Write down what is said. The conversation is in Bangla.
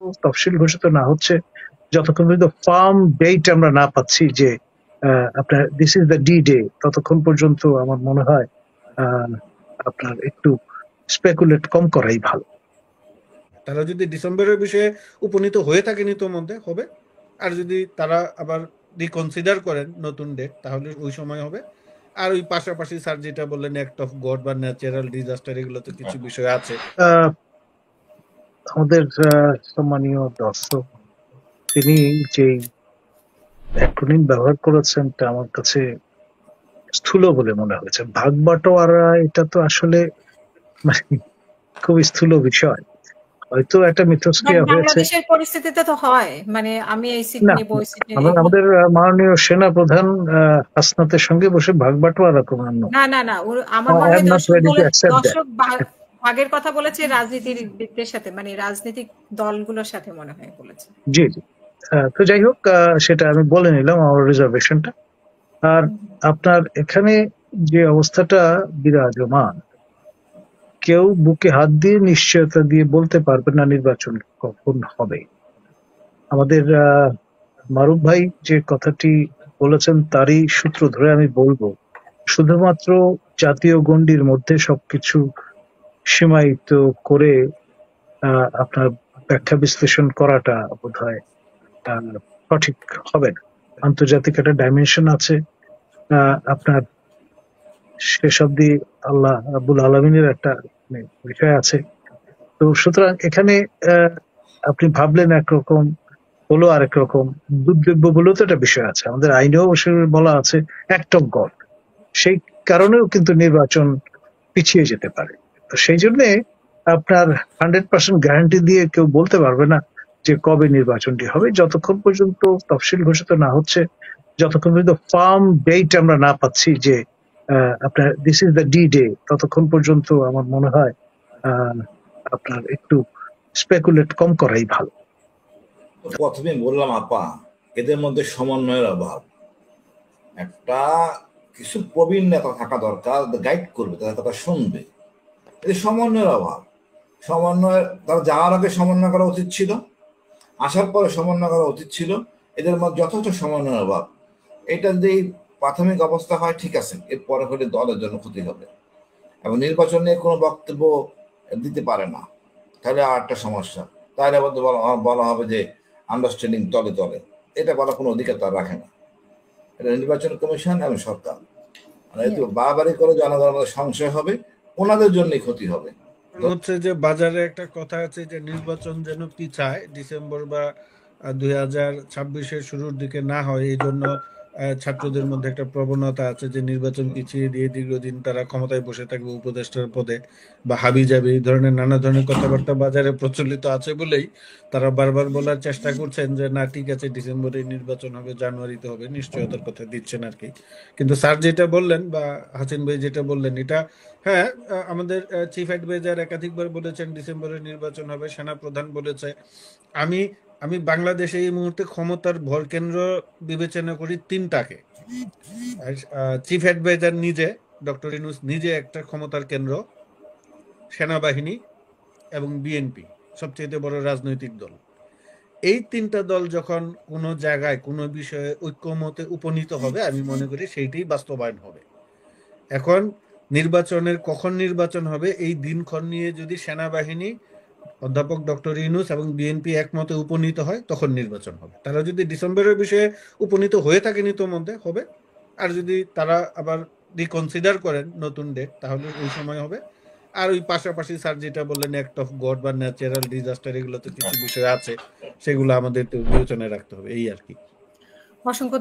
তফসিল ঘোষিত না হচ্ছে, যতক্ষণ পর্যন্ত ফার্ম ডেট আমরা না পাচ্ছি যে আপনার this is the D day, ততক্ষণ পর্যন্ত আমার মনে হয় আপনার একটু স্পেকুলেট কম করাই ভালো। তারা যদি ডিসেম্বরের বিষয়ে উপনীত হয়ে থাকেন ইতোমধ্যে হবে, আর যদি তারা আবার রিকনসিডার করেন নতুন ডেট তাহলে ওই সময় হবে। আর ওই পাশাপাশি স্যার যেটা বললেন অ্যাক্ট অফ গড বা ন্যাচারাল ডিজাস্টার, এগুলো তো কিছু বিষয় আছে। আমাদের সম্মানীয় দর্শক তিনি যে অ্যাক্রোনিম ব্যবহার করেছেন তা আমার কাছে স্থূল বলে মনে হয়েছে। ভাগ বাটোয়ারা এটা তো আসলে মানে খুব স্থূল বিষয়, হয়তো একটা মিথস্ক্রিয়া হয়েছে। বাংলাদেশের পরিস্থিতিতে তো হয়, মানে আমি এই সিট না, নিব ওই সিট নিব। আমাদের মাননীয় সেনা প্রধান হাসনাতের সঙ্গে বসে ভাগ বাটোয়ারা করার না না না, আমার মনে হয় দর্শক ভাগের কথা বলেছে রাজনীতিবিদদের সাথে, মানে রাজনৈতিক দলগুলোর সাথে মনে হয় বলেছে। জি জি, তো যাই হোক, সেটা আমি বলে নিলাম আমার রিজার্ভেশনটা। আর আপনার এখানে যে অবস্থাটা বিরাজমান, কেউ বুকে হাত দিয়ে নিশ্চয়তা দিয়ে বলতে পারবে না নির্বাচন কখন হবে। আমাদের মারুফ ভাই যে কথাটি বলেছেন তারই সূত্র ধরে আমি বলবো, শুধুমাত্র জাতীয় গণ্ডির মধ্যে সবকিছু সীমায়িত করে আপনার ব্যাখ্যা বিশ্লেষণ করাটা বোধহয় সঠিক হবে না। আন্তর্জাতিক একটা ডাইমেনশন আছে, আপনার শেষ অব্দি আল্লাহ রাব্বুল আলামিনের একটা বিষয় আছে। তো সুতরাং এখানে আপনি ভাবলেন একরকম, হলো আরেক রকম, দুর্যোগ্য বলেও তো একটা বিষয় আছে, আমাদের আইনেও বলা আছে অ্যাক্ট অফ গড, সেই কারণেও কিন্তু নির্বাচন পিছিয়ে যেতে পারে। তো সেই জন্য আপনার 100% গ্যারান্টি দিয়ে কেউ বলতে পারবে না যে কবে নির্বাচনটি হবে, যতক্ষণ পর্যন্ত তফসিল ঘোষিত না হচ্ছে, যতক্ষণ পর্যন্ত ফার্ম ডেট আমরা না পাচ্ছি যে আপনার this is the D day, ততক্ষণ পর্যন্ত আমার মনে হয় আপনার একটু স্পেকুলেট কম করাই ভালো। প্রথমে বললাম আপা, এদের মধ্যে সমন্বয়ের অভাব। একটা কিছু প্রবীণ নেতা থাকা দরকার, গাইড করবে, তাদের কথা শুনবে। এদের সমন্বয়ের অভাব। সমন্বয়, তারা যাওয়ার আগে সমন্বয় করা উচিত ছিল, আসার পরে সমন্বয় করা উচিত ছিল। এদের মধ্যে যথেষ্ট সমন্বয়ের অভাব। এটা যদি প্রাথমিক অবস্থা হয় ঠিক আছে, এরপরে হলে দলের জন্য ক্ষতি হবে এবং নির্বাচনে কোনো বক্তব্য দিতে পারে না, তাহলে আর একটা সমস্যা। তাহলে বলা হবে যে আন্ডারস্ট্যান্ডিং দলে দলে, এটা বলার কোনো অধিকার তারা রাখে না। এটা নির্বাচন কমিশন এবং সরকার, বাড়াবাড়ি করে জনগণের মধ্যে সংশয় হবে, ওনাদের জন্যই ক্ষতি হবে। হচ্ছে যে বাজারে একটা কথা আছে যে নির্বাচন যেন পিছায়, ডিসেম্বর বা 2026-এর শুরুর দিকে না হয়, এই জন্য ছাত্রদের মধ্যে একটা প্রবণতা আছে যে নির্বাচন পিছিয়ে দিয়ে দীর্ঘদিন তারা ক্ষমতায় বসে থাকবে উপদেষ্টার পদে বা হাবি যাবে, এই ধরনের নানা ধরনের কথাবার্তা বাজারে প্রচলিত আছে বলেই তারা বারবার বলার চেষ্টা করছেন যে না ঠিক আছে ডিসেম্বরে নির্বাচন হবে, জানুয়ারিতে হবে, নিশ্চয়তার কথা দিচ্ছেন আর কি। কিন্তু স্যার যেটা বললেন বা হাসিন ভাই যেটা বললেন, এটা হ্যাঁ, আমাদের চিফ অ্যাডভাইজার একাধিকবার বলেছেন ডিসেম্বরে নির্বাচন হবে, সেনা প্রধান বলেছে। আমি আমি বাংলাদেশে এই মুহূর্তে ক্ষমতার ভর কেন্দ্র বিবেচনা করি তিনটাকে। চিফ অ্যাডভাইজার নিজে, ডক্টর ইউনূস নিজে একটা ক্ষমতার কেন্দ্র, সেনাবাহিনী এবং বিএনপি সবচেয়ে বড় রাজনৈতিক দল। এই তিনটা দল যখন কোনো জায়গায় কোনো বিষয়ে ঐক্যমতে উপনীত হবে, আমি মনে করি সেইটাই বাস্তবায়ন হবে। এখন নির্বাচনের কখন নির্বাচন হবে এই দিনক্ষণ নিয়ে যদি সেনাবাহিনী, অধ্যাপক ডক্টর ইউনূস এবং বিএনপি একমতে উপনীত হয় তখন নির্বাচন হবে। তারা যদি ডিসেম্বরের বিষয়ে উপনীত হয়ে থাকেন ইতোমধ্যে হবে, আর যদি তারা আবার রিকনসিডার করেন নতুন ডেট তাহলে ওই সময় হবে। আর ওই পাশাপাশি স্যার যেটা বললেন অ্যাক্ট অফ গড বা ন্যাচারাল ডিজাস্টার, এগুলো তো কিছু বিষয় আছে, সেগুলো আমাদের বিবেচনায় রাখতে হবে, এই আর কি। অসংখ্য